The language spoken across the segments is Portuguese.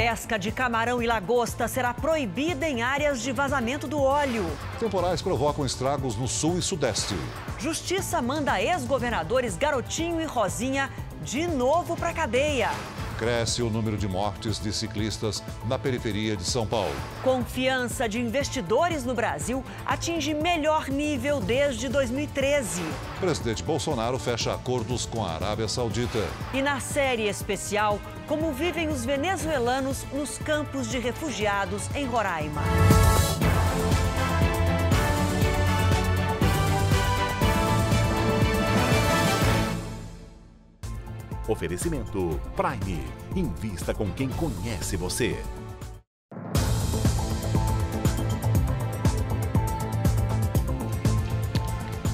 pesca de camarão e lagosta será proibida em áreas de vazamento do óleo. Temporais provocam estragos no sul e sudeste. Justiça manda ex-governadores Garotinho e Rosinha de novo para a cadeia. Cresce o número de mortes de ciclistas na periferia de São Paulo. Confiança de investidores no Brasil atinge melhor nível desde 2013. O presidente Bolsonaro fecha acordos com a Arábia Saudita. E na série especial, como vivem os venezuelanos nos campos de refugiados em Roraima. Oferecimento Prime. Invista com quem conhece você.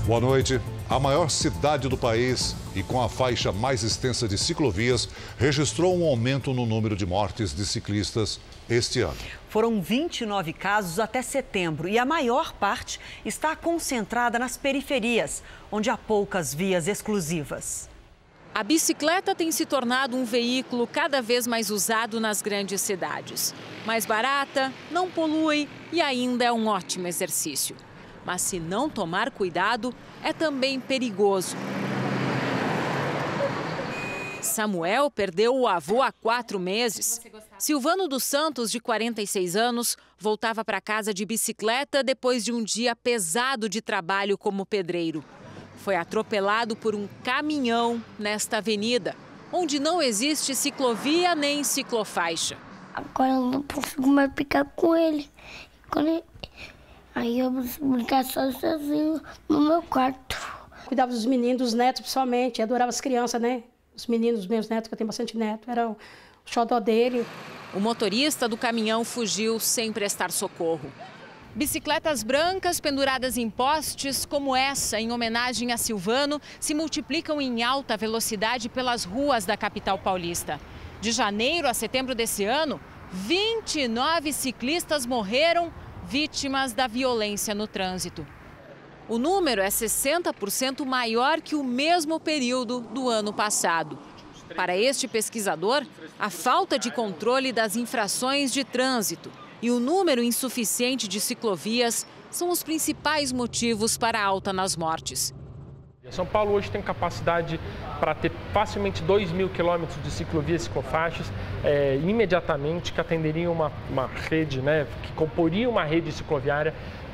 Boa noite. A maior cidade do país e com a faixa mais extensa de ciclovias registrou um aumento no número de mortes de ciclistas este ano. Foram 29 casos até setembro e a maior parte está concentrada nas periferias, onde há poucas vias exclusivas. A bicicleta tem se tornado um veículo cada vez mais usado nas grandes cidades. Mais barata, não polui e ainda é um ótimo exercício. Mas se não tomar cuidado, é também perigoso. Samuel perdeu o avô há 4 meses. Silvano dos Santos, de 46 anos, voltava para casa de bicicleta depois de um dia pesado de trabalho como pedreiro. Foi atropelado por um caminhão nesta avenida, onde não existe ciclovia nem ciclofaixa. Agora eu não consigo mais ficar com ele. Aí eu vou brincar sozinho no meu quarto. Cuidava dos meninos, dos netos principalmente, adorava as crianças, né? Os meninos, os meus netos, que eu tenho bastante neto, era o xodó dele. O motorista do caminhão fugiu sem prestar socorro. Bicicletas brancas penduradas em postes, como essa, em homenagem a Silvano, se multiplicam em alta velocidade pelas ruas da capital paulista. De janeiro a setembro desse ano, 29 ciclistas morreram vítimas da violência no trânsito. O número é 60% maior que o mesmo período do ano passado. Para este pesquisador, a falta de controle das infrações de trânsito e o número insuficiente de ciclovias são os principais motivos para a alta nas mortes. São Paulo hoje tem capacidade para ter facilmente 2.000 quilômetros de ciclovias e ciclofaixas, imediatamente, que atenderiam uma rede, né, que comporia uma rede cicloviária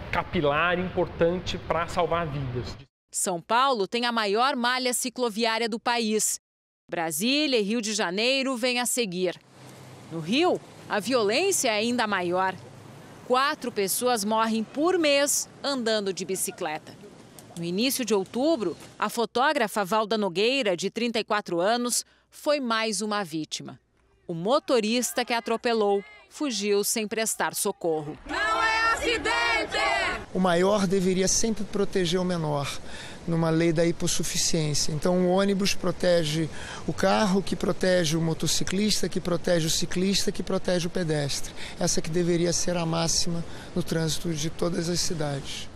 capilar importante para salvar vidas. São Paulo tem a maior malha cicloviária do país. Brasília e Rio de Janeiro vêm a seguir. No Rio, a violência é ainda maior. 4 pessoas morrem por mês andando de bicicleta. No início de outubro, a fotógrafa Valda Nogueira, de 34 anos, foi mais uma vítima. O motorista que atropelou fugiu sem prestar socorro. Não é acidente! O maior deveria sempre proteger o menor, numa lei da hipossuficiência. Então o ônibus protege o carro, que protege o motociclista, que protege o ciclista, que protege o pedestre. Essa que deveria ser a máxima no trânsito de todas as cidades.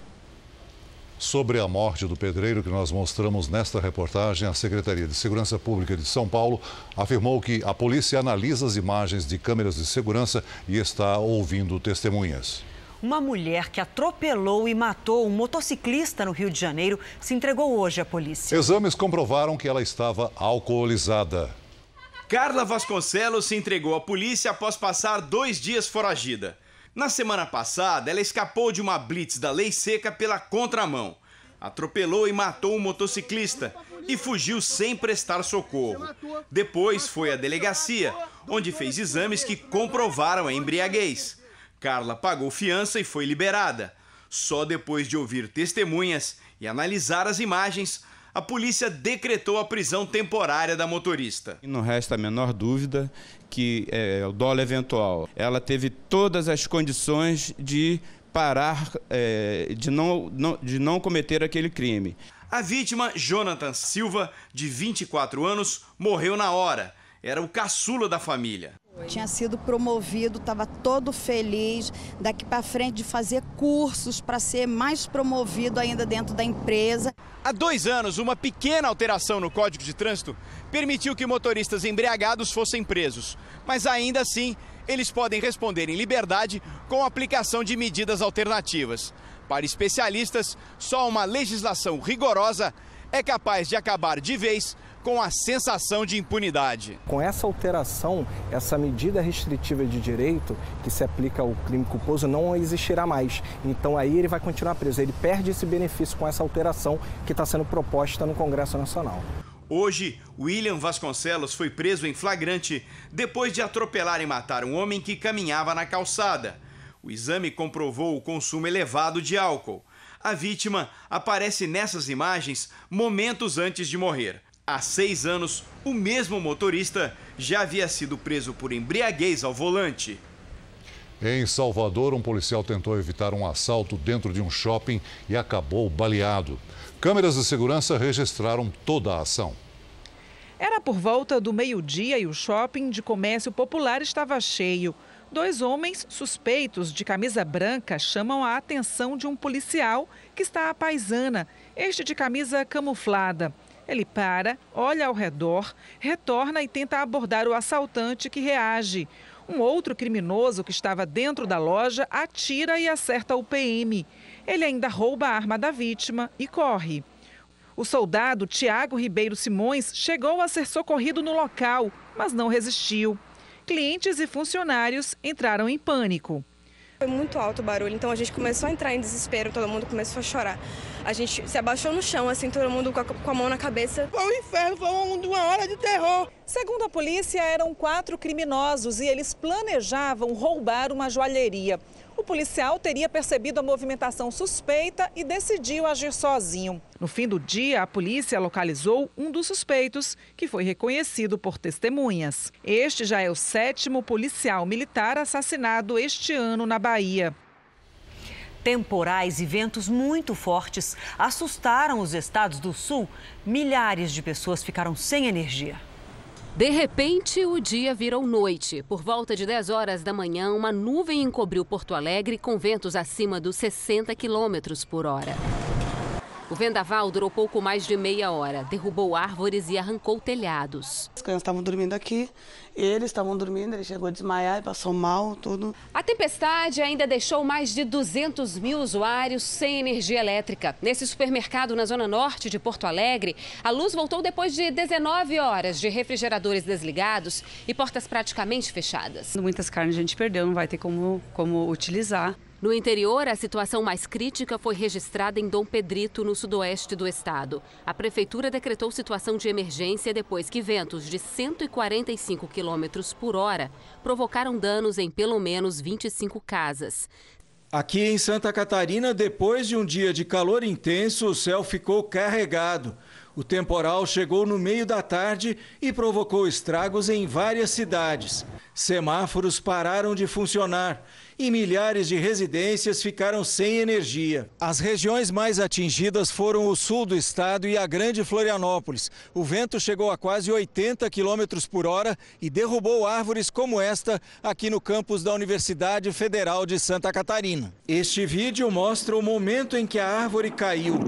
Sobre a morte do pedreiro que nós mostramos nesta reportagem, a Secretaria de Segurança Pública de São Paulo afirmou que a polícia analisa as imagens de câmeras de segurança e está ouvindo testemunhas. Uma mulher que atropelou e matou um motociclista no Rio de Janeiro se entregou hoje à polícia. Exames comprovaram que ela estava alcoolizada. Carla Vasconcelos se entregou à polícia após passar 2 dias foragida. Na semana passada, ela escapou de uma blitz da Lei Seca pela contramão. Atropelou e matou um motociclista e fugiu sem prestar socorro. Depois foi à delegacia, onde fez exames que comprovaram a embriaguez. Carla pagou fiança e foi liberada. Só depois de ouvir testemunhas e analisar as imagens, a polícia decretou a prisão temporária da motorista. Não resta a menor dúvida que o dolo eventual. Ela teve todas as condições de parar, de não cometer aquele crime. A vítima, Jonathan Silva, de 24 anos, morreu na hora. Era o caçula da família. Tinha sido promovido, estava todo feliz, daqui para frente de fazer cursos para ser mais promovido ainda dentro da empresa. Há 2 anos, uma pequena alteração no Código de Trânsito permitiu que motoristas embriagados fossem presos. Mas ainda assim, eles podem responder em liberdade com a aplicação de medidas alternativas. Para especialistas, só uma legislação rigorosa é capaz de acabar de vez com a sensação de impunidade. Com essa alteração, essa medida restritiva de direito que se aplica ao crime culposo não existirá mais. Então aí ele vai continuar preso, ele perde esse benefício com essa alteração que está sendo proposta no Congresso Nacional. Hoje, William Vasconcelos foi preso em flagrante depois de atropelar e matar um homem que caminhava na calçada. O exame comprovou o consumo elevado de álcool. A vítima aparece nessas imagens momentos antes de morrer. Há 6 anos, o mesmo motorista já havia sido preso por embriaguez ao volante. Em Salvador, um policial tentou evitar um assalto dentro de um shopping e acabou baleado. Câmeras de segurança registraram toda a ação. Era por volta do meio-dia e o shopping de comércio popular estava cheio. 2 homens suspeitos de camisa branca chamam a atenção de um policial que está à paisana, este de camisa camuflada. Ele para, olha ao redor, retorna e tenta abordar o assaltante, que reage. Um outro criminoso que estava dentro da loja atira e acerta o PM. Ele ainda rouba a arma da vítima e corre. O soldado Tiago Ribeiro Simões chegou a ser socorrido no local, mas não resistiu. Clientes e funcionários entraram em pânico. Foi muito alto o barulho, então a gente começou a entrar em desespero, todo mundo começou a chorar. A gente se abaixou no chão, assim, todo mundo com a mão na cabeça. Foi um inferno, foi uma hora de terror. Segundo a polícia, eram 4 criminosos e eles planejavam roubar uma joalheria. O policial teria percebido a movimentação suspeita e decidiu agir sozinho. No fim do dia, a polícia localizou um dos suspeitos, que foi reconhecido por testemunhas. Este já é o 7º policial militar assassinado este ano na Bahia. Temporais e ventos muito fortes assustaram os estados do sul. Milhares de pessoas ficaram sem energia. De repente, o dia virou noite. Por volta de 10 horas da manhã, uma nuvem encobriu Porto Alegre com ventos acima dos 60 km por hora. O vendaval durou pouco mais de meia hora, derrubou árvores e arrancou telhados. As crianças estavam dormindo aqui, eles estavam dormindo, ele chegou a desmaiar e passou mal, tudo. A tempestade ainda deixou mais de 200 mil usuários sem energia elétrica. Nesse supermercado na zona norte de Porto Alegre, a luz voltou depois de 19 horas de refrigeradores desligados e portas praticamente fechadas. Muitas carnes a gente perdeu, não vai ter como utilizar. No interior, a situação mais crítica foi registrada em Dom Pedrito, no sudoeste do estado. A prefeitura decretou situação de emergência depois que ventos de 145 km por hora provocaram danos em pelo menos 25 casas. Aqui em Santa Catarina, depois de um dia de calor intenso, o céu ficou carregado. O temporal chegou no meio da tarde e provocou estragos em várias cidades. Semáforos pararam de funcionar e milhares de residências ficaram sem energia. As regiões mais atingidas foram o sul do estado e a Grande Florianópolis. O vento chegou a quase 80 km por hora e derrubou árvores como esta aqui no campus da Universidade Federal de Santa Catarina. Este vídeo mostra o momento em que a árvore caiu.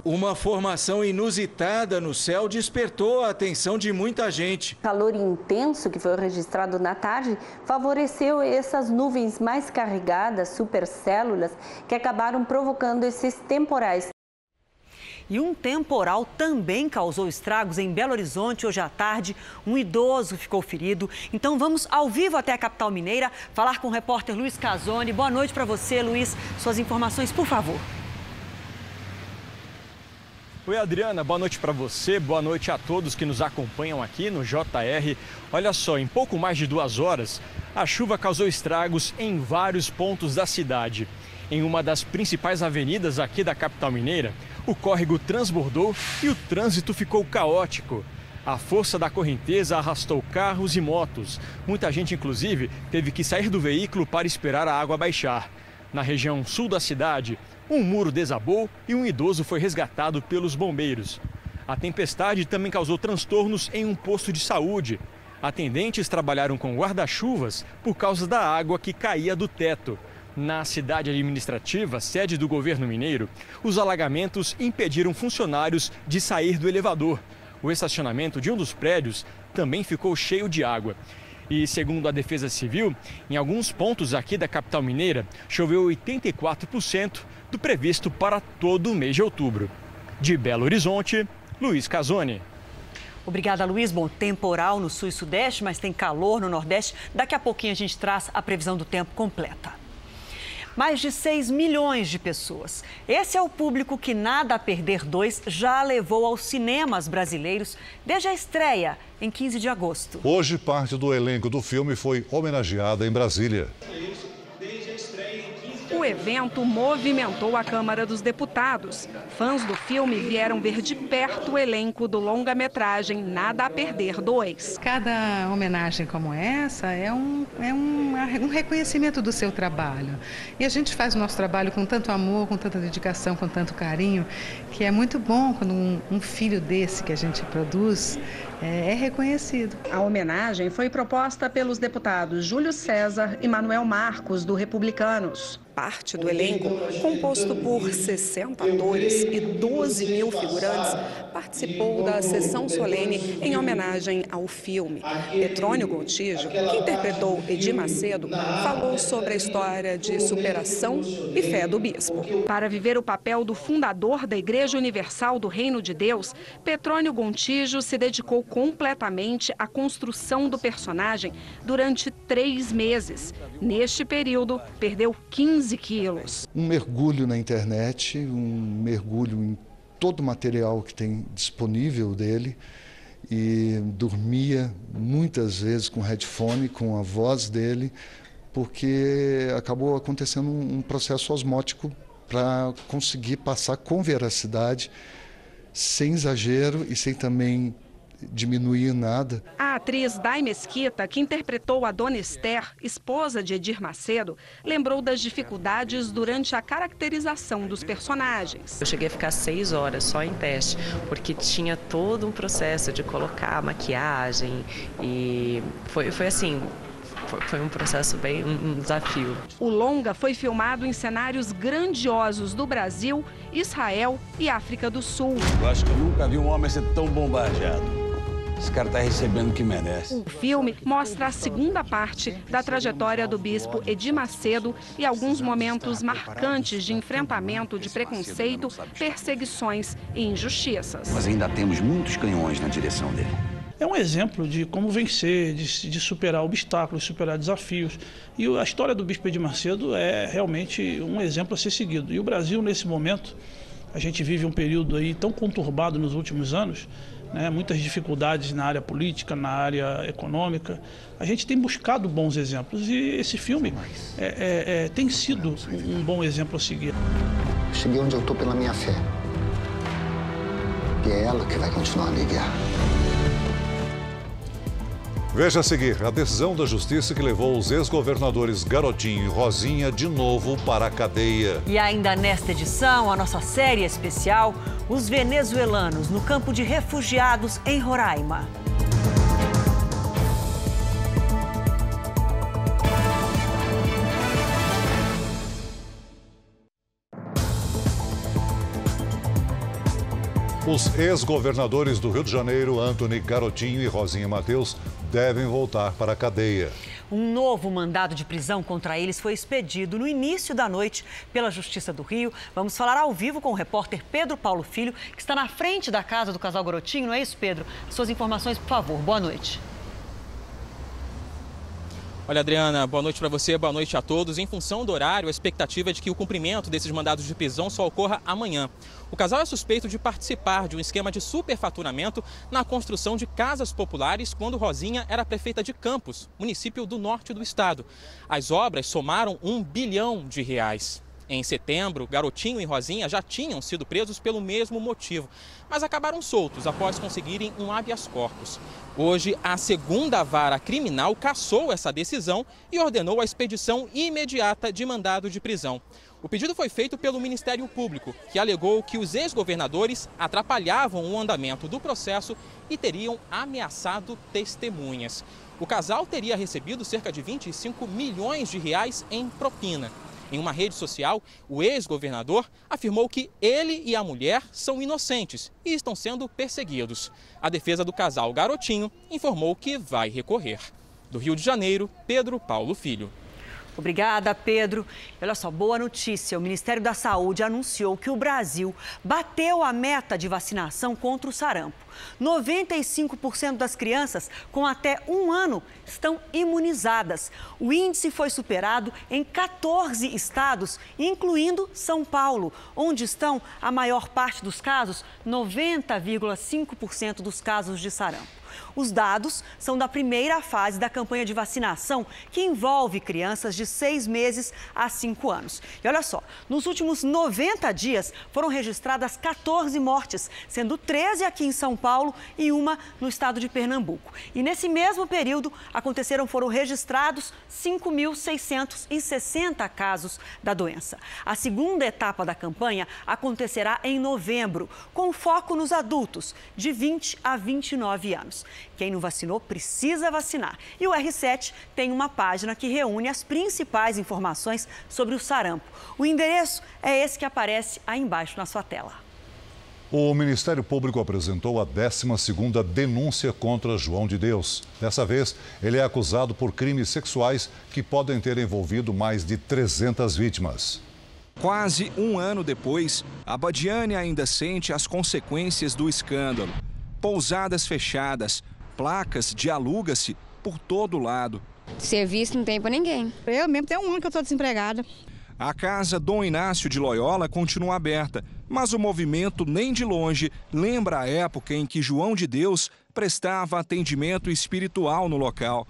Uma formação inusitada no céu despertou a atenção de muita gente. O calor intenso que foi registrado na tarde favoreceu essas nuvens mais carregadas, supercélulas, que acabaram provocando esses temporais. E um temporal também causou estragos em Belo Horizonte hoje à tarde. Um idoso ficou ferido. Então vamos ao vivo até a capital mineira falar com o repórter Luiz Casoni. Boa noite para você, Luiz. Suas informações, por favor. Oi, Adriana, boa noite para você, boa noite a todos que nos acompanham aqui no JR. Olha só, em pouco mais de 2 horas, a chuva causou estragos em vários pontos da cidade. Em uma das principais avenidas aqui da capital mineira, o córrego transbordou e o trânsito ficou caótico. A força da correnteza arrastou carros e motos. Muita gente, inclusive, teve que sair do veículo para esperar a água baixar. Na região sul da cidade, um muro desabou e um idoso foi resgatado pelos bombeiros. A tempestade também causou transtornos em um posto de saúde. Atendentes trabalharam com guarda-chuvas por causa da água que caía do teto. Na cidade administrativa, sede do governo mineiro, os alagamentos impediram funcionários de sair do elevador. O estacionamento de um dos prédios também ficou cheio de água. E segundo a Defesa Civil, em alguns pontos aqui da capital mineira, choveu 84% do previsto para todo o mês de outubro. De Belo Horizonte, Luiz Casoni. Obrigada, Luiz. Bom, temporal no sul e sudeste, mas tem calor no nordeste. Daqui a pouquinho a gente traz a previsão do tempo completa. Mais de 6 milhões de pessoas. Esse é o público que Nada a Perder 2 já levou aos cinemas brasileiros desde a estreia, em 15 de agosto. Hoje, parte do elenco do filme foi homenageada em Brasília. O evento movimentou a Câmara dos Deputados. Fãs do filme vieram ver de perto o elenco do longa-metragem Nada a Perder 2. Cada homenagem como essa é um reconhecimento do seu trabalho. E a gente faz o nosso trabalho com tanto amor, com tanta dedicação, com tanto carinho, que é muito bom quando um filho desse que a gente produz é reconhecido. A homenagem foi proposta pelos deputados Júlio César e Manuel Marcos, do Republicanos. Parte do elenco, composto por 60 atores e 12 mil figurantes, participou da sessão solene em homenagem ao filme. Petrônio Gontijo, que interpretou Edir Macedo, falou sobre a história de superação e fé do bispo. Para viver o papel do fundador da Igreja Universal do Reino de Deus, Petrônio Gontijo se dedicou completamente à construção do personagem durante 3 meses. Neste período, perdeu 15 quilos. Um mergulho na internet, um mergulho em todo o material que tem disponível dele, e dormia muitas vezes com headphone, com a voz dele, porque acabou acontecendo um processo osmótico para conseguir passar com veracidade, sem exagero e sem também diminuir nada. A atriz Day Mesquita, que interpretou a Dona Esther, esposa de Edir Macedo, lembrou das dificuldades durante a caracterização dos personagens. Eu cheguei a ficar 6 horas só em teste, porque tinha todo um processo de colocar maquiagem e foi assim... Foi um processo bem, um desafio. O longa foi filmado em cenários grandiosos do Brasil, Israel e África do Sul. Eu acho que eu nunca vi um homem ser tão bombardeado. Esse cara está recebendo o que merece. O filme mostra a segunda parte da trajetória do bispo Edir Macedo e alguns momentos marcantes de enfrentamento de preconceito, perseguições e injustiças. Mas ainda temos muitos canhões na direção dele. É um exemplo de como vencer, de superar obstáculos, superar desafios. E a história do bispo Edir Macedo é realmente um exemplo a ser seguido. E o Brasil, nesse momento, a gente vive um período aí tão conturbado nos últimos anos, né? Muitas dificuldades na área política, na área econômica. A gente tem buscado bons exemplos e esse filme tem sido um bom exemplo a seguir. Cheguei onde eu estou pela minha fé. E é ela que vai continuar a me guiar. Veja a seguir a decisão da Justiça que levou os ex-governadores Garotinho e Rosinha de novo para a cadeia. E ainda nesta edição, a nossa série especial, os venezuelanos no campo de refugiados em Roraima. Os ex-governadores do Rio de Janeiro, Antony Garotinho e Rosinha Mateus, devem voltar para a cadeia. Um novo mandado de prisão contra eles foi expedido no início da noite pela Justiça do Rio. Vamos falar ao vivo com o repórter Pedro Paulo Filho, que está na frente da casa do casal Garotinho. Não é isso, Pedro? Suas informações, por favor. Boa noite. Olha, Adriana, boa noite para você, boa noite a todos. Em função do horário, a expectativa é de que o cumprimento desses mandados de prisão só ocorra amanhã. O casal é suspeito de participar de um esquema de superfaturamento na construção de casas populares quando Rosinha era prefeita de Campos, município do norte do estado. As obras somaram R$1 bilhão. Em setembro, Garotinho e Rosinha já tinham sido presos pelo mesmo motivo, mas acabaram soltos após conseguirem um habeas corpus. Hoje, a segunda vara criminal cassou essa decisão e ordenou a expedição imediata de mandado de prisão. O pedido foi feito pelo Ministério Público, que alegou que os ex-governadores atrapalhavam o andamento do processo e teriam ameaçado testemunhas. O casal teria recebido cerca de R$25 milhões em propina. Em uma rede social, o ex-governador afirmou que ele e a mulher são inocentes e estão sendo perseguidos. A defesa do casal Garotinho informou que vai recorrer. Do Rio de Janeiro, Pedro Paulo Filho. Obrigada, Pedro. Olha só, boa notícia. O Ministério da Saúde anunciou que o Brasil bateu a meta de vacinação contra o sarampo. 95% das crianças com até 1 ano estão imunizadas. O índice foi superado em 14 estados, incluindo São Paulo, onde estão a maior parte dos casos, 90,5% dos casos de sarampo. Os dados são da primeira fase da campanha de vacinação, que envolve crianças de 6 meses a 5 anos. E olha só, nos últimos 90 dias foram registradas 14 mortes, sendo 13 aqui em São Paulo e uma no estado de Pernambuco. E nesse mesmo período foram registrados 5.660 casos da doença. A segunda etapa da campanha acontecerá em novembro, com foco nos adultos de 20 a 29 anos. Quem não vacinou precisa vacinar. E o R7 tem uma página que reúne as principais informações sobre o sarampo. O endereço é esse que aparece aí embaixo na sua tela. O Ministério Público apresentou a 12ª denúncia contra João de Deus. Dessa vez, ele é acusado por crimes sexuais que podem ter envolvido mais de 300 vítimas. Quase 1 ano depois, a Badiane ainda sente as consequências do escândalo. Pousadas fechadas, placas de aluga-se por todo lado. Serviço não tem para ninguém. Eu mesmo tenho 1 ano que eu estou desempregada. A casa Dom Inácio de Loyola continua aberta, mas o movimento nem de longe lembra a época em que João de Deus prestava atendimento espiritual no local.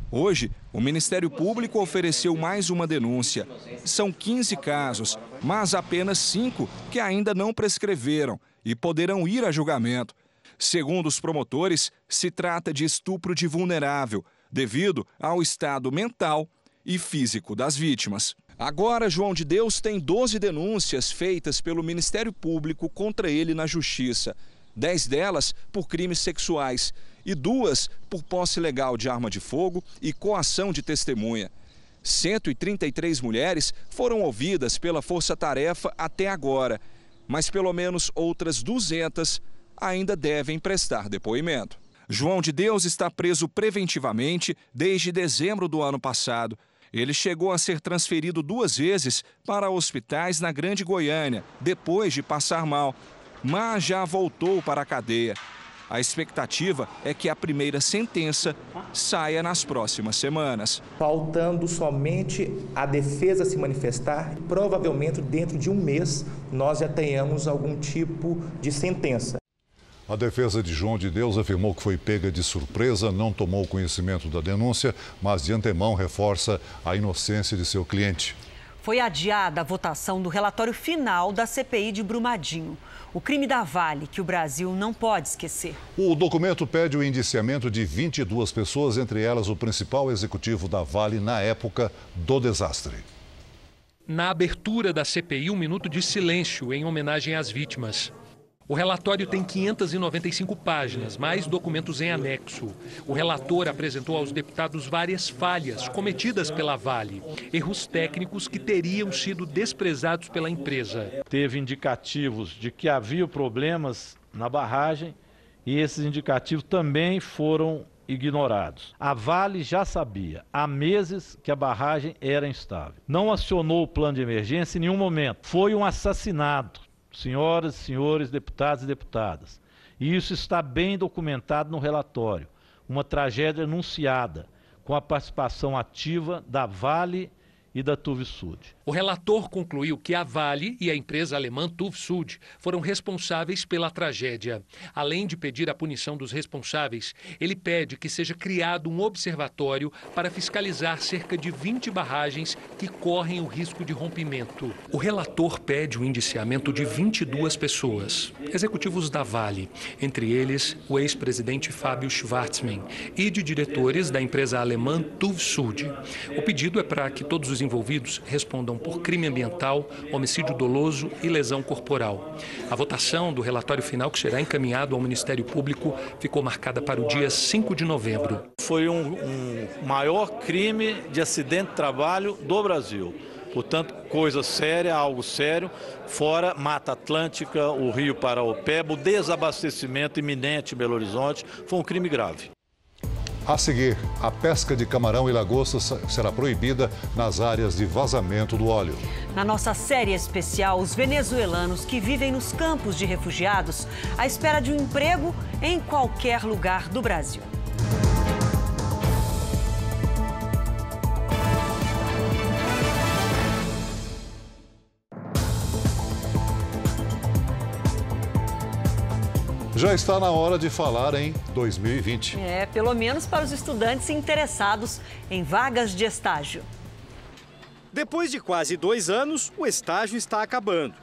Hoje, o Ministério Público ofereceu mais uma denúncia. São 15 casos, mas apenas 5 que ainda não prescreveram e poderão ir a julgamento. Segundo os promotores, se trata de estupro de vulnerável, devido ao estado mental e físico das vítimas. Agora, João de Deus tem 12 denúncias feitas pelo Ministério Público contra ele na Justiça. 10 delas por crimes sexuais e 2 por posse ilegal de arma de fogo e coação de testemunha. 133 mulheres foram ouvidas pela Força-Tarefa até agora, mas pelo menos outras 200 ainda devem prestar depoimento. João de Deus está preso preventivamente desde dezembro do ano passado. Ele chegou a ser transferido 2 vezes para hospitais na Grande Goiânia, depois de passar mal, mas já voltou para a cadeia. A expectativa é que a primeira sentença saia nas próximas semanas. Faltando somente a defesa se manifestar, provavelmente dentro de 1 mês nós já tenhamos algum tipo de sentença. A defesa de João de Deus afirmou que foi pega de surpresa, não tomou conhecimento da denúncia, mas de antemão reforça a inocência de seu cliente. Foi adiada a votação do relatório final da CPI de Brumadinho. O crime da Vale, que o Brasil não pode esquecer. O documento pede o indiciamento de 22 pessoas, entre elas o principal executivo da Vale na época do desastre. Na abertura da CPI, 1 minuto de silêncio em homenagem às vítimas. O relatório tem 595 páginas, mais documentos em anexo. O relator apresentou aos deputados várias falhas cometidas pela Vale, erros técnicos que teriam sido desprezados pela empresa. Teve indicativos de que havia problemas na barragem e esses indicativos também foram ignorados. A Vale já sabia há meses que a barragem era instável. Não acionou o plano de emergência em nenhum momento. Foi um assassinato. Senhoras e senhores deputados e deputadas, e isso está bem documentado no relatório, uma tragédia anunciada, com a participação ativa da Vale e da TUVSUD. O relator concluiu que a Vale e a empresa alemã TUVSUD foram responsáveis pela tragédia. Além de pedir a punição dos responsáveis, ele pede que seja criado um observatório para fiscalizar cerca de 20 barragens que correm o risco de rompimento. O relator pede o indiciamento de 22 pessoas, executivos da Vale, entre eles o ex-presidente Fábio Schwartzman, e de diretores da empresa alemã TUVSUD. O pedido é para que todos os envolvidos respondam por crime ambiental, homicídio doloso e lesão corporal. A votação do relatório final, que será encaminhado ao Ministério Público, ficou marcada para o dia 5 de novembro. Foi um maior crime de acidente de trabalho do Brasil. Portanto, coisa séria, algo sério, fora Mata Atlântica, o Rio Paraopeba, o desabastecimento iminente em Belo Horizonte, foi um crime grave. A seguir, a pesca de camarão e lagosta será proibida nas áreas de vazamento do óleo. Na nossa série especial, os venezuelanos que vivem nos campos de refugiados à espera de um emprego em qualquer lugar do Brasil. Já está na hora de falar em 2020. Pelo menos para os estudantes interessados em vagas de estágio. Depois de quase 2 anos, o estágio está acabando.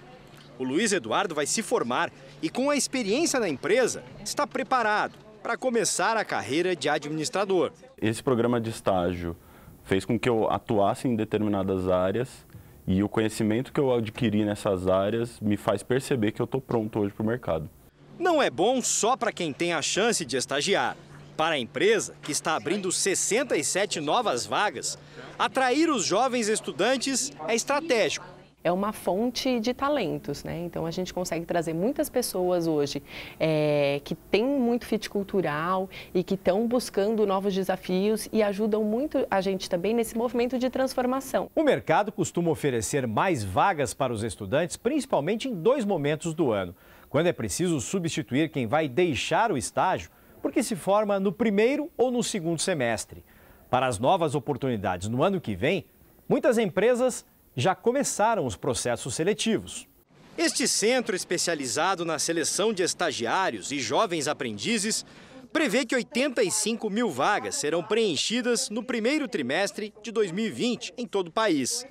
O Luiz Eduardo vai se formar e, com a experiência na empresa, está preparado para começar a carreira de administrador. Esse programa de estágio fez com que eu atuasse em determinadas áreas e o conhecimento que eu adquiri nessas áreas me faz perceber que eu estou pronto hoje para o mercado. Não é bom só para quem tem a chance de estagiar. Para a empresa, que está abrindo 67 novas vagas, atrair os jovens estudantes é estratégico. É uma fonte de talentos, né? Então a gente consegue trazer muitas pessoas hoje que têm muito fit cultural e que estão buscando novos desafios e ajudam muito a gente também nesse movimento de transformação. O mercado costuma oferecer mais vagas para os estudantes, principalmente em 2 momentos do ano. Quando é preciso substituir quem vai deixar o estágio, porque se forma no primeiro ou no segundo semestre. Para as novas oportunidades no ano que vem, muitas empresas já começaram os processos seletivos. Este centro especializado na seleção de estagiários e jovens aprendizes prevê que 85 mil vagas serão preenchidas no primeiro trimestre de 2020 em todo o país.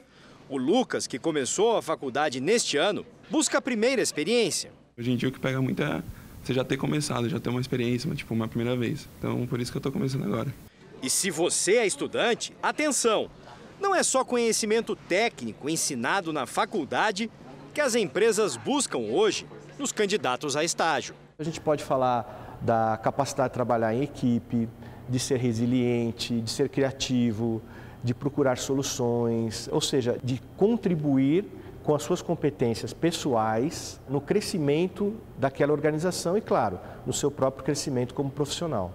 O Lucas, que começou a faculdade neste ano, busca a primeira experiência. Hoje em dia o que pega muito é você já ter começado, já ter uma experiência, uma primeira vez. Então, por isso que eu estou começando agora. E se você é estudante, atenção! Não é só conhecimento técnico ensinado na faculdade que as empresas buscam hoje nos candidatos a estágio. A gente pode falar da capacidade de trabalhar em equipe, de ser resiliente, de ser criativo, de procurar soluções, ou seja, de contribuir com as suas competências pessoais no crescimento daquela organização e, claro, no seu próprio crescimento como profissional.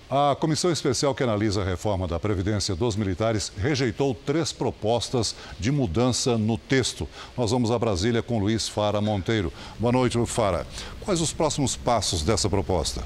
A comissão especial que analisa a reforma da Previdência dos militares rejeitou 3 propostas de mudança no texto. Nós vamos a Brasília com Luiz Fara Monteiro. Boa noite, Fara. Quais os próximos passos dessa proposta?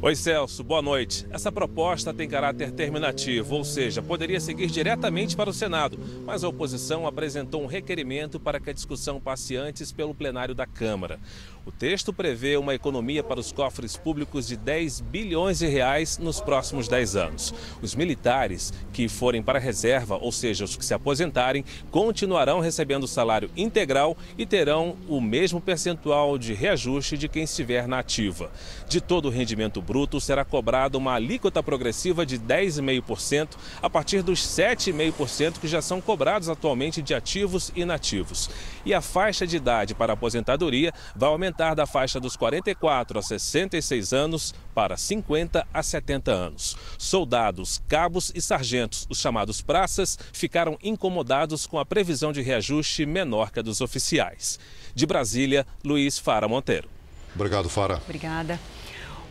Oi, Celso, boa noite. Essa proposta tem caráter terminativo, ou seja, poderia seguir diretamente para o Senado, mas a oposição apresentou um requerimento para que a discussão passe antes pelo plenário da Câmara. O texto prevê uma economia para os cofres públicos de 10 bilhões de reais nos próximos 10 anos. Os militares que forem para a reserva, ou seja, os que se aposentarem, continuarão recebendo salário integral e terão o mesmo percentual de reajuste de quem estiver na ativa. De todo o rendimento bruto, será cobrada uma alíquota progressiva de 10,5% a partir dos 7,5% que já são cobrados atualmente de ativos e inativos. E a faixa de idade para a aposentadoria vai aumentar da faixa dos 44 a 66 anos para 50 a 70 anos. Soldados, cabos e sargentos, os chamados praças, ficaram incomodados com a previsão de reajuste menor que a dos oficiais. De Brasília, Luiz Fara Monteiro. Obrigado, Fara. Obrigada.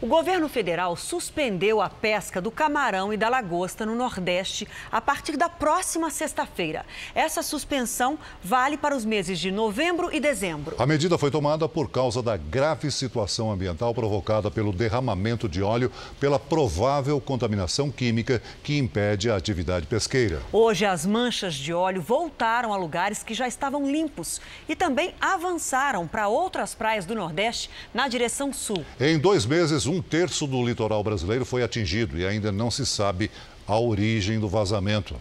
O governo federal suspendeu a pesca do camarão e da lagosta no Nordeste a partir da próxima sexta-feira. Essa suspensão vale para os meses de novembro e dezembro. A medida foi tomada por causa da grave situação ambiental provocada pelo derramamento de óleo pela provável contaminação química que impede a atividade pesqueira. Hoje, as manchas de óleo voltaram a lugares que já estavam limpos e também avançaram para outras praias do Nordeste na direção sul. Em 2 meses, 1/3 do litoral brasileiro foi atingido e ainda não se sabe a origem do vazamento.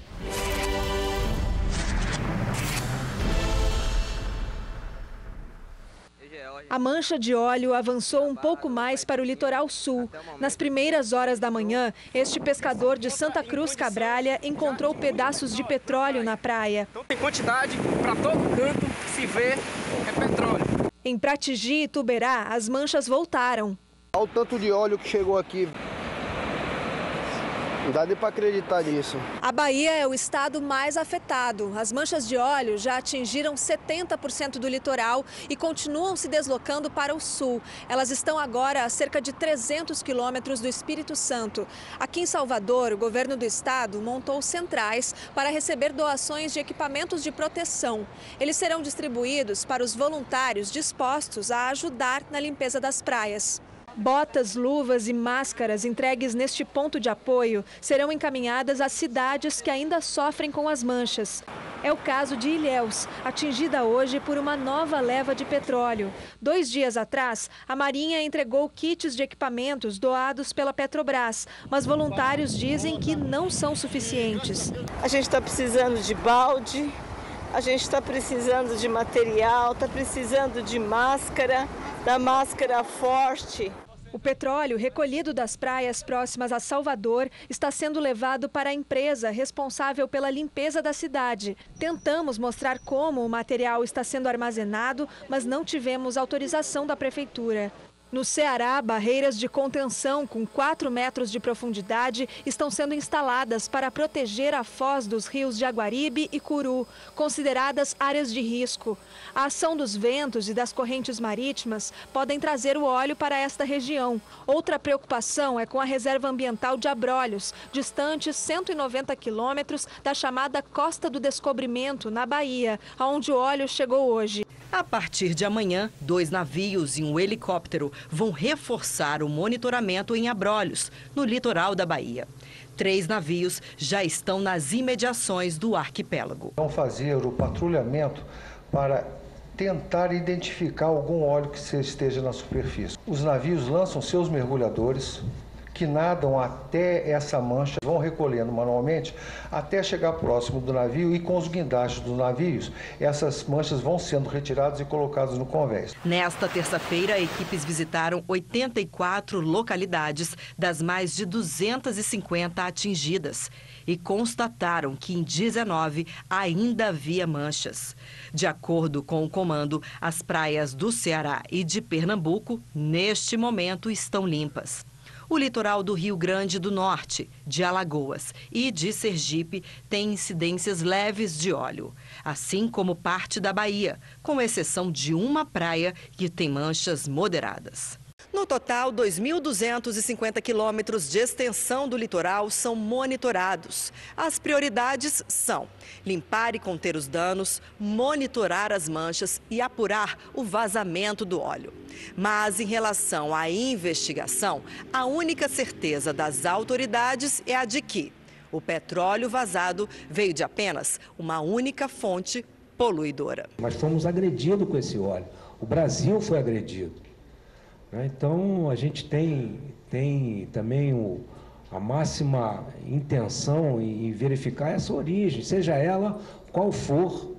A mancha de óleo avançou um pouco mais para o litoral sul. Nas primeiras horas da manhã, este pescador de Santa Cruz Cabralha encontrou pedaços de petróleo na praia. Então tem quantidade para todo canto, se vê, é petróleo. Em Pratigi e Tuberá, as manchas voltaram. Olha o tanto de óleo que chegou aqui. Não dá nem para acreditar nisso. A Bahia é o estado mais afetado. As manchas de óleo já atingiram 70% do litoral e continuam se deslocando para o sul. Elas estão agora a cerca de 300 quilômetros do Espírito Santo. Aqui em Salvador, o governo do estado montou centrais para receber doações de equipamentos de proteção. Eles serão distribuídos para os voluntários dispostos a ajudar na limpeza das praias. Botas, luvas e máscaras entregues neste ponto de apoio serão encaminhadas às cidades que ainda sofrem com as manchas. É o caso de Ilhéus, atingida hoje por uma nova leva de petróleo. 2 dias atrás, a Marinha entregou kits de equipamentos doados pela Petrobras, mas voluntários dizem que não são suficientes. A gente está precisando de balde, a gente está precisando de material, está precisando de máscara, da máscara forte. O petróleo recolhido das praias próximas a Salvador está sendo levado para a empresa responsável pela limpeza da cidade. Tentamos mostrar como o material está sendo armazenado, mas não tivemos autorização da prefeitura. No Ceará, barreiras de contenção com 4 metros de profundidade estão sendo instaladas para proteger a foz dos rios Jaguaribe e Curu, consideradas áreas de risco. A ação dos ventos e das correntes marítimas podem trazer o óleo para esta região. Outra preocupação é com a reserva ambiental de Abrolhos, distante 190 quilômetros da chamada Costa do Descobrimento, na Bahia, onde o óleo chegou hoje. A partir de amanhã, 2 navios e um helicóptero vão reforçar o monitoramento em Abrolhos, no litoral da Bahia. 3 navios já estão nas imediações do arquipélago. Vão fazer o patrulhamento para tentar identificar algum óleo que esteja na superfície. Os navios lançam seus mergulhadores, que nadam até essa mancha, vão recolhendo manualmente até chegar próximo do navio e com os guindastes dos navios, essas manchas vão sendo retiradas e colocadas no convés. Nesta terça-feira, equipes visitaram 84 localidades das mais de 250 atingidas e constataram que em 19 ainda havia manchas. De acordo com o comando, as praias do Ceará e de Pernambuco, neste momento, estão limpas. O litoral do Rio Grande do Norte, de Alagoas e de Sergipe tem incidências leves de óleo, assim como parte da Bahia, com exceção de uma praia que tem manchas moderadas. No total, 2.250 quilômetros de extensão do litoral são monitorados. As prioridades são limpar e conter os danos, monitorar as manchas e apurar o vazamento do óleo. Mas em relação à investigação, a única certeza das autoridades é a de que o petróleo vazado veio de apenas uma única fonte poluidora. Nós fomos agredidos com esse óleo. O Brasil foi agredido. Então, a gente tem também a máxima intenção em verificar essa origem, seja ela qual for.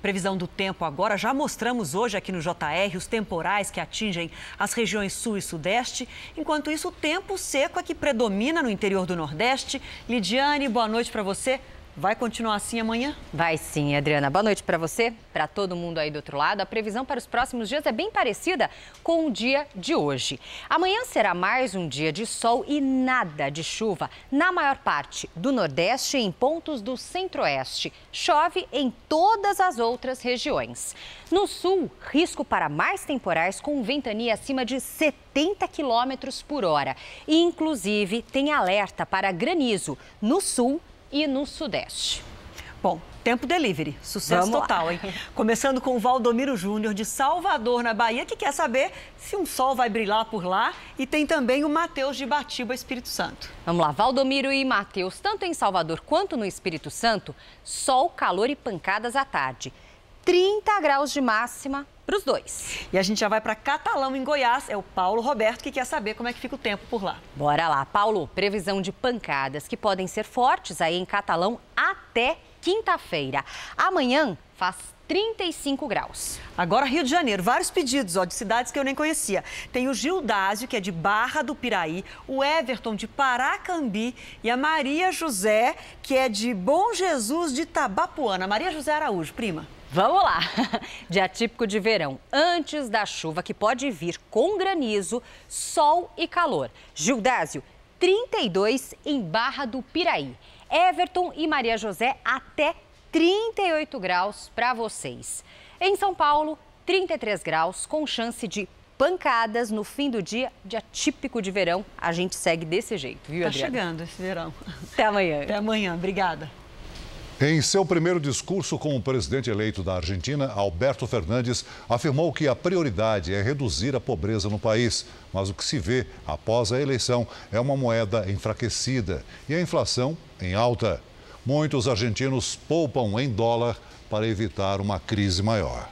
Previsão do tempo agora, já mostramos hoje aqui no JR os temporais que atingem as regiões sul e sudeste. Enquanto isso, o tempo seco é que predomina no interior do Nordeste. Lidiane, boa noite para você. Vai continuar assim amanhã? Vai sim, Adriana. Boa noite para você, para todo mundo aí do outro lado. A previsão para os próximos dias é bem parecida com o dia de hoje. Amanhã será mais um dia de sol e nada de chuva na maior parte do Nordeste e em pontos do Centro-Oeste. Chove em todas as outras regiões. No Sul, risco para mais temporais com ventania acima de 70 km por hora. E, inclusive, tem alerta para granizo no Sul e no Sudeste. Bom, tempo delivery, sucesso total, hein? Começando com o Valdomiro Júnior, de Salvador, na Bahia, que quer saber se um sol vai brilhar por lá. E tem também o Matheus, de Batiba, Espírito Santo. Vamos lá, Valdomiro e Matheus, tanto em Salvador quanto no Espírito Santo, sol, calor e pancadas à tarde. 30 graus de máxima para os dois. E a gente já vai para Catalão, em Goiás. É o Paulo Roberto que quer saber como é que fica o tempo por lá. Bora lá, Paulo. Previsão de pancadas que podem ser fortes aí em Catalão até quinta-feira. Amanhã faz 35 graus. Agora, Rio de Janeiro, vários pedidos de cidades que eu nem conhecia. Tem o Gildásio, que é de Barra do Piraí, o Everton, de Paracambi, e a Maria José, que é de Bom Jesus, de Itabapuana. Maria José Araújo, prima. Vamos lá! Dia típico de verão, antes da chuva que pode vir com granizo, sol e calor. Gildásio, 32 em Barra do Piraí. Everton e Maria José, até 38 graus para vocês. Em São Paulo, 33 graus, com chance de pancadas no fim do dia típico de verão. A gente segue desse jeito, viu, Adriana? Tá chegando esse verão. Até amanhã. Até amanhã. Obrigada. Em seu primeiro discurso como presidente eleito da Argentina, Alberto Fernandes afirmou que a prioridade é reduzir a pobreza no país. Mas o que se vê após a eleição é uma moeda enfraquecida e a inflação em alta. Muitos argentinos poupam em dólar para evitar uma crise maior.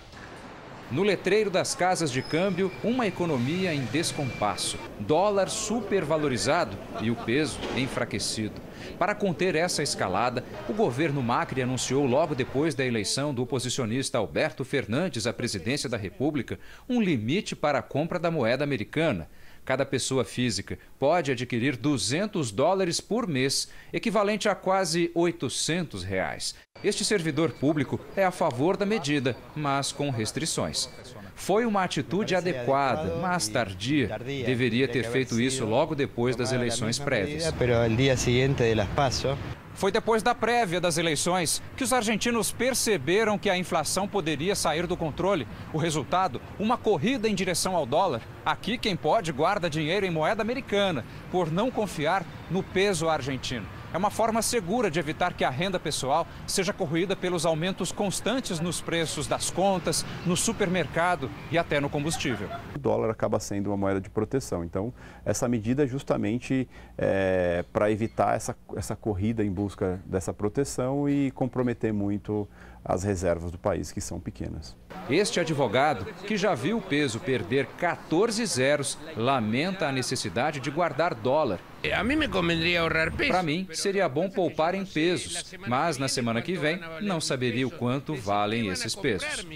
No letreiro das casas de câmbio, uma economia em descompasso. Dólar supervalorizado e o peso enfraquecido. Para conter essa escalada, o governo Macri anunciou logo depois da eleição do oposicionista Alberto Fernandes à presidência da República um limite para a compra da moeda americana. Cada pessoa física pode adquirir $200 por mês, equivalente a quase R$800. Este servidor público é a favor da medida, mas com restrições. Foi uma atitude adequada, mas tardia. Deveria ter feito isso logo depois das eleições prévias. Foi depois da prévia das eleições que os argentinos perceberam que a inflação poderia sair do controle. O resultado, uma corrida em direção ao dólar. Aqui quem pode guarda dinheiro em moeda americana, por não confiar no peso argentino. É uma forma segura de evitar que a renda pessoal seja corroída pelos aumentos constantes nos preços das contas, no supermercado e até no combustível. O dólar acaba sendo uma moeda de proteção. Então, essa medida é justamente para evitar essa corrida em busca dessa proteção e comprometer muito as reservas do país, que são pequenas. Este advogado, que já viu o peso perder 14 zeros, lamenta a necessidade de guardar dólar. A mim me convendria ahorrar peso. Para mim, seria bom poupar em pesos, mas na semana que vem não saberia o quanto valem esses pesos.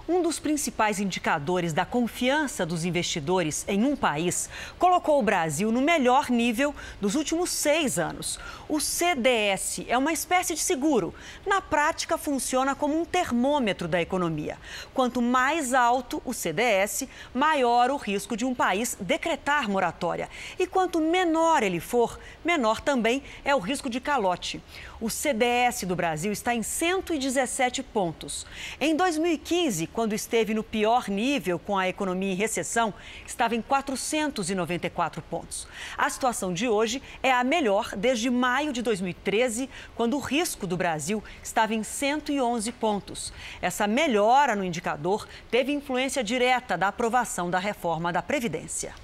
Um dos principais indicadores da confiança dos investidores em um país colocou o Brasil no melhor nível dos últimos 6 anos. O CDS é uma espécie de seguro. Na prática, funciona como um termômetro da economia. Quanto mais alto o CDS, maior o risco de um país decretar moratória. E quanto menor ele for, menor também é o risco de calote. O CDS do Brasil está em 117 pontos. Em 2015, quando esteve no pior nível com a economia em recessão, estava em 494 pontos. A situação de hoje é a melhor desde maio de 2013, quando o risco do Brasil estava em 111 pontos. Essa melhora no indicador teve influência direta da aprovação da reforma da Previdência.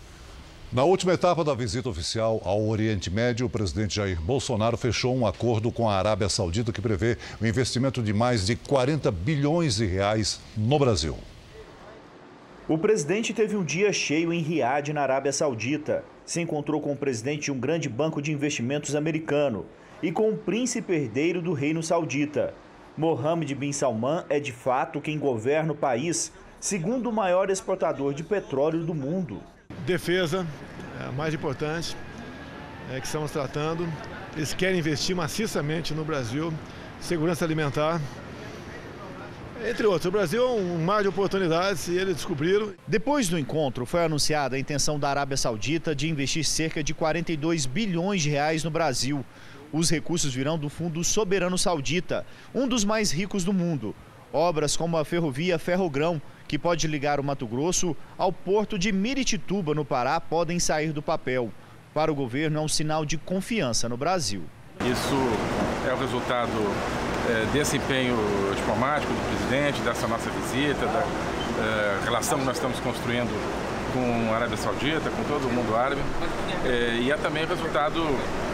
Na última etapa da visita oficial ao Oriente Médio, o presidente Jair Bolsonaro fechou um acordo com a Arábia Saudita que prevê o investimento de mais de 40 bilhões de reais no Brasil. O presidente teve um dia cheio em Riad, na Arábia Saudita. Se encontrou com o presidente de um grande banco de investimentos americano e com o príncipe herdeiro do Reino Saudita. Mohammed bin Salman é de fato quem governa o país, segundo o maior exportador de petróleo do mundo. Defesa é a mais importante que estamos tratando. Eles querem investir maciçamente no Brasil, segurança alimentar, entre outros. O Brasil é um mar de oportunidades e eles descobriram. Depois do encontro, foi anunciada a intenção da Arábia Saudita de investir cerca de 42 bilhões de reais no Brasil. Os recursos virão do Fundo Soberano Saudita, um dos mais ricos do mundo. Obras como a ferrovia Ferrogrão, que pode ligar o Mato Grosso ao porto de Miritituba, no Pará, podem sair do papel. Para o governo, é um sinal de confiança no Brasil. Isso é o resultado desse empenho diplomático do presidente, dessa nossa visita, da relação que nós estamos construindo com a Arábia Saudita, com todo o mundo árabe. E é também o resultado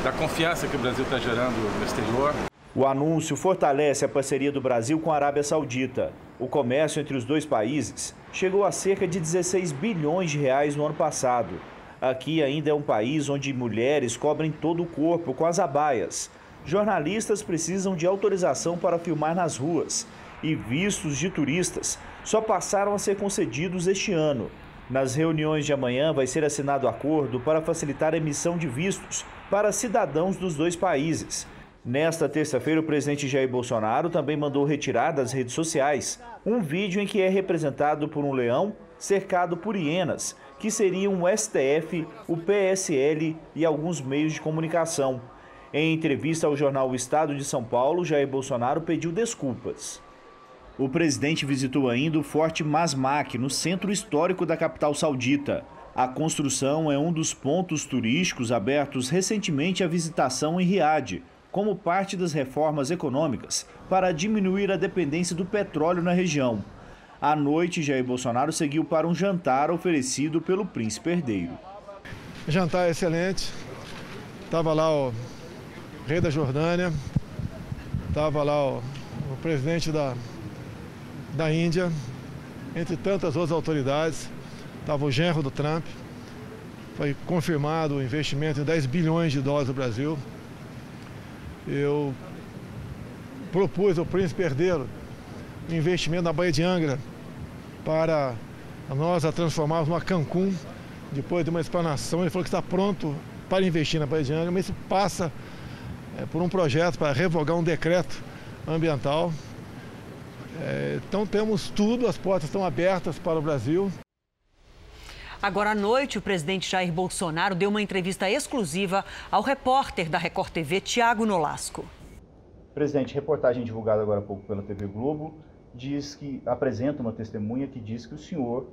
da confiança que o Brasil está gerando no exterior. O anúncio fortalece a parceria do Brasil com a Arábia Saudita. O comércio entre os dois países chegou a cerca de 16 bilhões de reais no ano passado. Aqui ainda é um país onde mulheres cobrem todo o corpo com as abaias. Jornalistas precisam de autorização para filmar nas ruas. E vistos de turistas só passaram a ser concedidos este ano. Nas reuniões de amanhã vai ser assinado acordo para facilitar a emissão de vistos para cidadãos dos dois países. Nesta terça-feira, o presidente Jair Bolsonaro também mandou retirar das redes sociais um vídeo em que é representado por um leão cercado por hienas que seriam o STF, o PSL e alguns meios de comunicação. Em entrevista ao jornal O Estado de São Paulo, Jair Bolsonaro pediu desculpas. O presidente visitou ainda o Forte Masmak, no centro histórico da capital saudita. A construção é um dos pontos turísticos abertos recentemente à visitação em Riad, como parte das reformas econômicas para diminuir a dependência do petróleo na região. À noite, Jair Bolsonaro seguiu para um jantar oferecido pelo príncipe herdeiro. Jantar excelente. Estava lá o rei da Jordânia, estava lá o presidente da Índia, entre tantas outras autoridades. Estava o genro do Trump. Foi confirmado o investimento em 10 bilhões de dólares no Brasil. Eu propus ao príncipe herdeiro um investimento na Baía de Angra para nós a transformarmos numa Cancún, depois de uma explanação. Ele falou que está pronto para investir na Baía de Angra, mas isso passa por um projeto para revogar um decreto ambiental. Então temos tudo, as portas estão abertas para o Brasil. Agora à noite, o presidente Jair Bolsonaro deu uma entrevista exclusiva ao repórter da Record TV, Tiago Nolasco. Presidente, reportagem divulgada agora há pouco pela TV Globo apresenta uma testemunha que diz que o senhor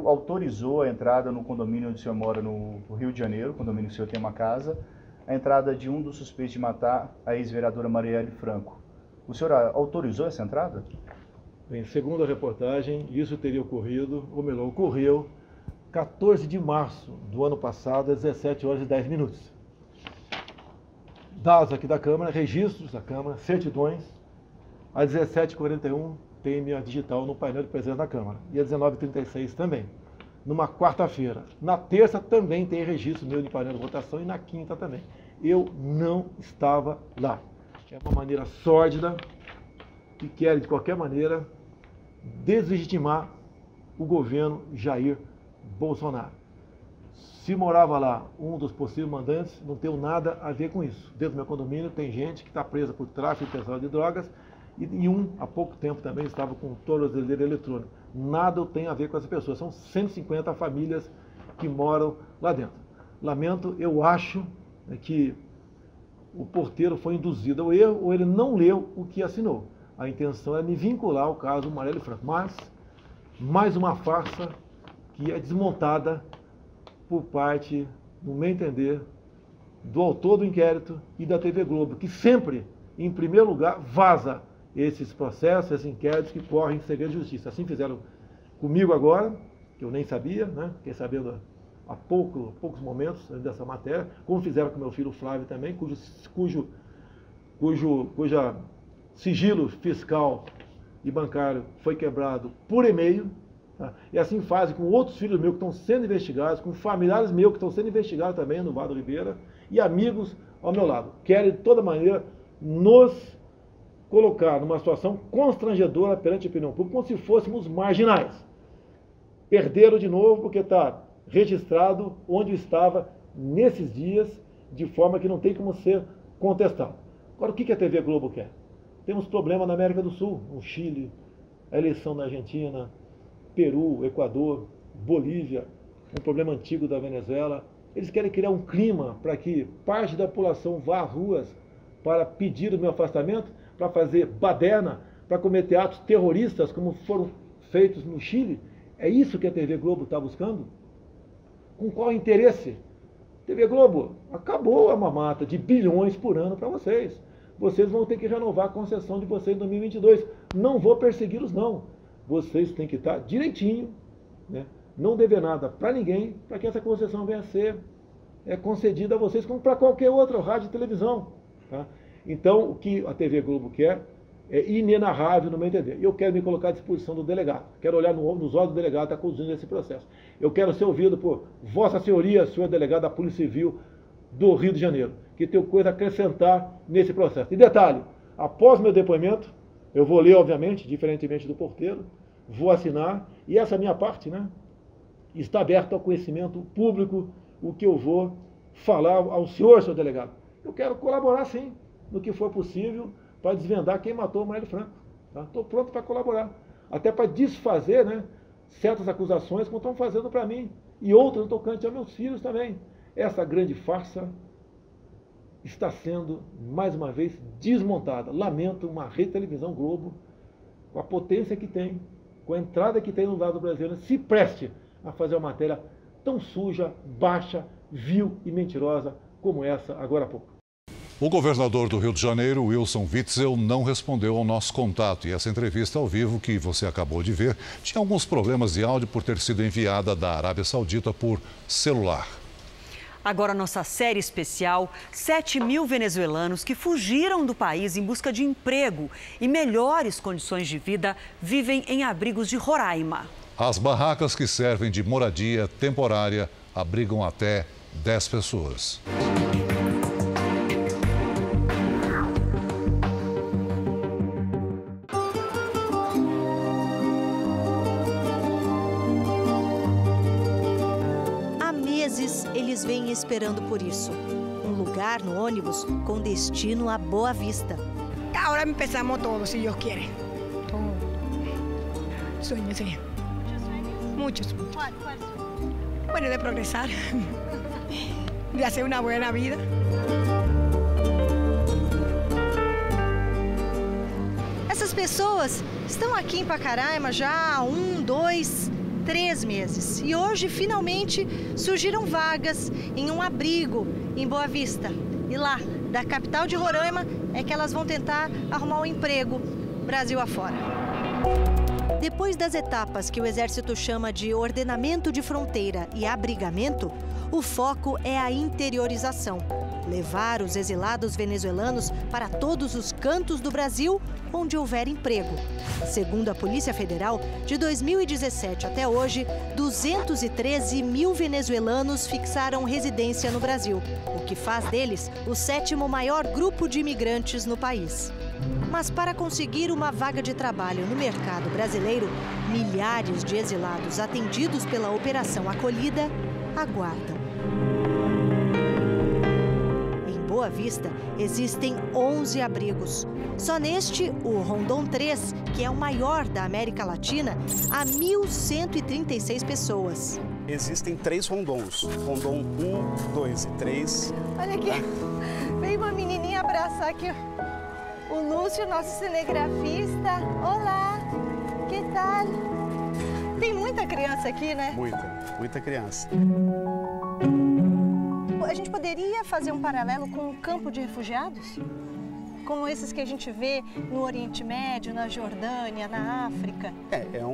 autorizou a entrada no condomínio onde o senhor mora no Rio de Janeiro, condomínio que o senhor tem uma casa, a entrada de um dos suspeitos de matar a ex-vereadora Marielle Franco. O senhor autorizou essa entrada? Bem, segundo a reportagem, isso teria ocorrido, ou melhor, ocorreu 14 de março do ano passado, às 17 horas e 10 minutos. Dados aqui da Câmara, registros da Câmara, certidões. Às 17h41 tem minha digital no painel de presença da Câmara. E às 19h36 também. Numa quarta-feira. Na terça também tem registro meu de painel de votação e na quinta também. Eu não estava lá. É uma maneira sórdida que quer, de qualquer maneira, deslegitimar o governo Jair Bolsonaro. Se morava lá um dos possíveis mandantes, não tenho nada a ver com isso. Dentro do meu condomínio tem gente que está presa por tráfico pesado de drogas e há pouco tempo também estava com tornozeleira eletrônica. Nada tem a ver com essa pessoa. São 150 famílias que moram lá dentro. Lamento, eu acho que o porteiro foi induzido ao erro ou ele não leu o que assinou. A intenção é me vincular ao caso Marielle Franco. Mas, mais uma farsa que é desmontada por parte, no meu entender, do autor do inquérito e da TV Globo, que sempre, em primeiro lugar, vaza esses processos, esses inquéritos que correm em segredo de justiça. Assim fizeram comigo agora, que eu nem sabia, né? Fiquei sabendo há poucos momentos dessa matéria, como fizeram com meu filho Flávio também, cuja sigilo fiscal e bancário foi quebrado por e-mail. E assim fazem com outros filhos meus que estão sendo investigados, com familiares meus que estão sendo investigados também no Vado Ribeira e amigos ao meu lado. Querem, de toda maneira, nos colocar numa situação constrangedora perante a opinião pública, como se fôssemos marginais. Perderam de novo porque está registrado onde estava nesses dias, de forma que não tem como ser contestado. Agora, o que a TV Globo quer? Temos problema na América do Sul, no Chile, a eleição na Argentina, Peru, Equador, Bolívia, um problema antigo da Venezuela. Eles querem criar um clima para que parte da população vá às ruas para pedir o meu afastamento, para fazer baderna, para cometer atos terroristas como foram feitos no Chile. É isso que a TV Globo está buscando? Com qual interesse? TV Globo, acabou a mamata de bilhões por ano para vocês. Vocês vão ter que renovar a concessão de vocês em 2022. Não vou persegui-los, não. Vocês têm que estar direitinho, né? Não dever nada para ninguém, para que essa concessão venha a ser concedida a vocês, como para qualquer outra rádio e televisão. Tá? Então, o que a TV Globo quer é inenarrável, no meu entender. Eu quero me colocar à disposição do delegado. Quero olhar nos olhos do delegado que está conduzindo esse processo. Eu quero ser ouvido por Vossa Senhoria, senhor delegado da Polícia Civil do Rio de Janeiro, que tem coisa a acrescentar nesse processo. E detalhe, após meu depoimento, eu vou ler, obviamente, diferentemente do porteiro, vou assinar, e essa minha parte, né, está aberta ao conhecimento público, o que eu vou falar ao senhor, senhor delegado. Eu quero colaborar, sim, no que for possível, para desvendar quem matou o Marielle Franco. Estou pronto para colaborar. Até para desfazer, né, certas acusações como estão fazendo para mim e outras no tocante aos meus filhos também. Essa grande farsa está sendo, mais uma vez, desmontada. Lamento uma rede de televisão Globo, com a potência que tem, com a entrada que tem no lado brasileiro, se preste a fazer uma matéria tão suja, baixa, vil e mentirosa como essa agora há pouco. O governador do Rio de Janeiro, Wilson Witzel, não respondeu ao nosso contato. E essa entrevista ao vivo que você acabou de ver tinha alguns problemas de áudio por ter sido enviada da Arábia Saudita por celular. Agora, nossa série especial, 7.000 venezuelanos que fugiram do país em busca de emprego e melhores condições de vida vivem em abrigos de Roraima. As barracas que servem de moradia temporária abrigam até 10 pessoas. Eles vêm esperando por isso. Um lugar no ônibus com destino a Boa Vista. Agora empezamos todo, se Deus quiere. Sueños, sí. Muchos. ¿Cuál? Bueno, de progresar, de hacer una buena vida. Essas pessoas estão aqui em Pacaraima já há 1, 2, 3 meses. E hoje, finalmente, surgiram vagas em um abrigo em Boa Vista. E lá, da capital de Roraima, é que elas vão tentar arrumar um emprego Brasil afora. Depois das etapas que o Exército chama de ordenamento de fronteira e abrigamento, o foco é a interiorização. Levar os exilados venezuelanos para todos os cantos do Brasil onde houver emprego. Segundo a Polícia Federal, de 2017 até hoje, 213 mil venezuelanos fixaram residência no Brasil, o que faz deles o 7º maior grupo de imigrantes no país. Mas para conseguir uma vaga de trabalho no mercado brasileiro, milhares de exilados atendidos pela Operação Acolhida aguardam. Boa Vista, existem 11 abrigos. Só neste, o Rondon 3, que é o maior da América Latina, há 1.136 pessoas. Existem 3 rondons. Rondon 1, 2 e 3. Olha aqui, veio uma menininha abraçar aqui o Lúcio, nosso cinegrafista. Olá, que tal? Tem muita criança aqui, né? Muita criança. A gente poderia fazer um paralelo com o campo de refugiados? Como esses que a gente vê no Oriente Médio, na Jordânia, na África? É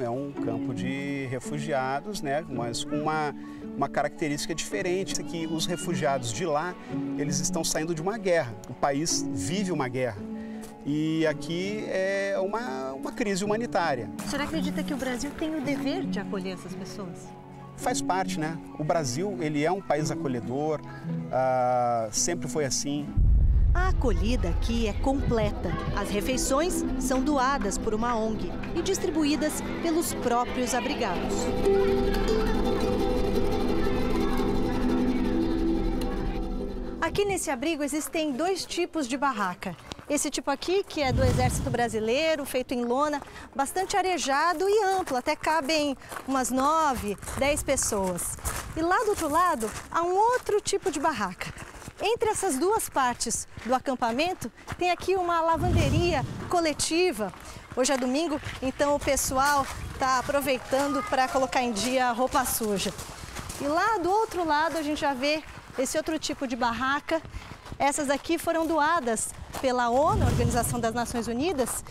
um campo de refugiados, né? Mas com uma característica diferente, que os refugiados de lá, eles estão saindo de uma guerra. O país vive uma guerra. E aqui é uma crise humanitária. O senhor acredita que o Brasil tem o dever de acolher essas pessoas? Faz parte, né? O Brasil, ele é um país acolhedor, sempre foi assim. A acolhida aqui é completa. As refeições são doadas por uma ONG e distribuídas pelos próprios abrigados. Aqui nesse abrigo existem 2 tipos de barraca. Esse tipo aqui, que é do Exército Brasileiro, feito em lona, bastante arejado e amplo, até cabem umas 9, 10 pessoas. E lá do outro lado, há um outro tipo de barraca. Entre essas 2 partes do acampamento, tem aqui uma lavanderia coletiva. Hoje é domingo, então o pessoal está aproveitando para colocar em dia a roupa suja. E lá do outro lado, a gente já vê esse outro tipo de barraca. Essas aqui foram doadas pela ONU, Organização das Nações Unidas,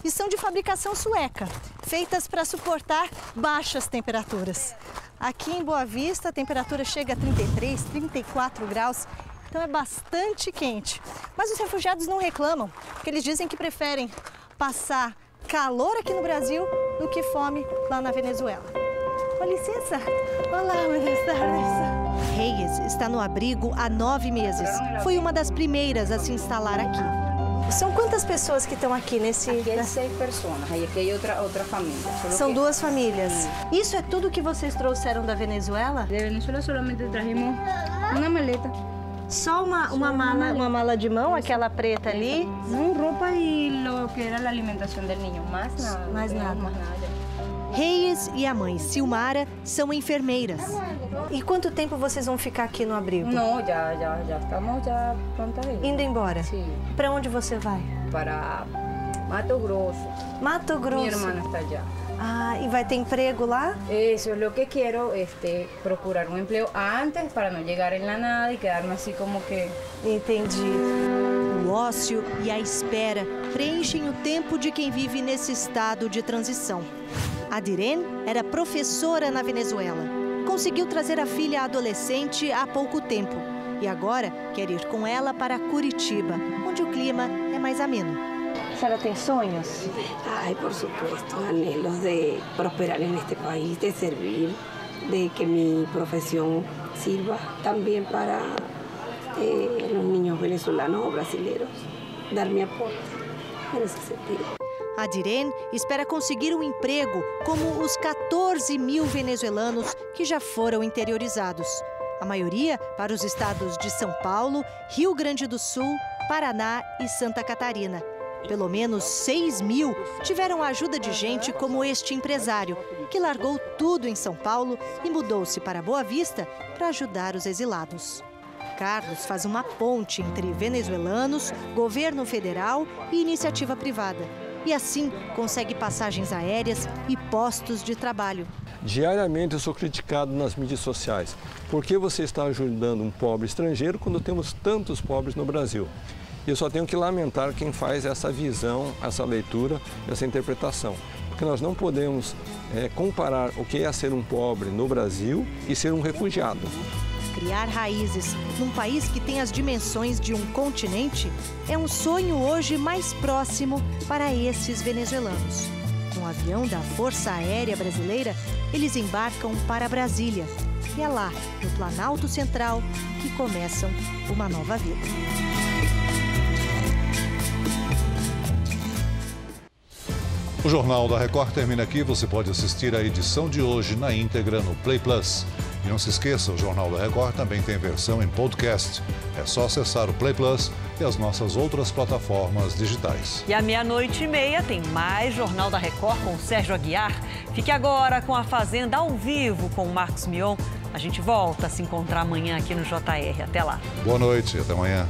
e são de fabricação sueca, feitas para suportar baixas temperaturas. Aqui em Boa Vista, a temperatura chega a 33, 34 graus, então é bastante quente. Mas os refugiados não reclamam, porque eles dizem que preferem passar calor aqui no Brasil do que fome lá na Venezuela. Com licença. Olá, buenas tardes. Reyes está no abrigo há 9 meses. Foi uma das primeiras a se instalar aqui. São quantas pessoas que estão aqui nesse... Aqui é 6 pessoas, e aqui é outra família. São 2 famílias. Isso é tudo que vocês trouxeram da Venezuela? De Venezuela solamente trajimos uma maleta. Só uma mala de mão, aquela preta ali? Não, roupa e o que era a alimentação do menino, mais nada. Mais nada. Reyes e a mãe Silmara são enfermeiras. E quanto tempo vocês vão ficar aqui no abrigo? Não, já estamos prontos aí. Indo embora? Sim. Para onde você vai? Para Mato Grosso. Mato Grosso? Minha irmã está allá. Ah, e vai ter emprego lá? Eso es lo que quiero, procurar un empleo antes para no llegar en la nada y quedarme así como que... Entendi. O ócio e a espera preenchem o tempo de quem vive nesse estado de transição. Adiren era professora na Venezuela. Conseguiu trazer a filha adolescente há pouco tempo e agora quer ir com ela para Curitiba, onde o clima é mais ameno. A senhora tem sonhos? Ay, por supuesto, anhelos de prosperar en este país, de servir, de que mi profesión sirva también para los niños venezolanos o brasileños, dar mi aporte en ese sentido. Adiren espera conseguir um emprego como os 14 mil venezuelanos que já foram interiorizados. A maioria para os estados de São Paulo, Rio Grande do Sul, Paraná e Santa Catarina. Pelo menos 6 mil tiveram a ajuda de gente como este empresário, que largou tudo em São Paulo e mudou-se para Boa Vista para ajudar os exilados. Carlos faz uma ponte entre venezuelanos, governo federal e iniciativa privada. E assim consegue passagens aéreas e postos de trabalho. Diariamente eu sou criticado nas mídias sociais. Por que você está ajudando um pobre estrangeiro quando temos tantos pobres no Brasil? E eu só tenho que lamentar quem faz essa visão, essa leitura, essa interpretação. Porque nós não podemos comparar o que é ser um pobre no Brasil e ser um refugiado. Criar raízes num país que tem as dimensões de um continente é um sonho hoje mais próximo para esses venezuelanos. Num avião da Força Aérea Brasileira, eles embarcam para Brasília. E é lá, no Planalto Central, que começam uma nova vida. O Jornal da Record termina aqui. Você pode assistir a edição de hoje na íntegra no Play Plus. E não se esqueça, o Jornal da Record também tem versão em podcast. É só acessar o Play Plus e as nossas outras plataformas digitais. E à 00:30 tem mais Jornal da Record com o Sérgio Aguiar. Fique agora com a Fazenda ao vivo com o Marcos Mion. A gente volta a se encontrar amanhã aqui no JR. Até lá. Boa noite, até amanhã.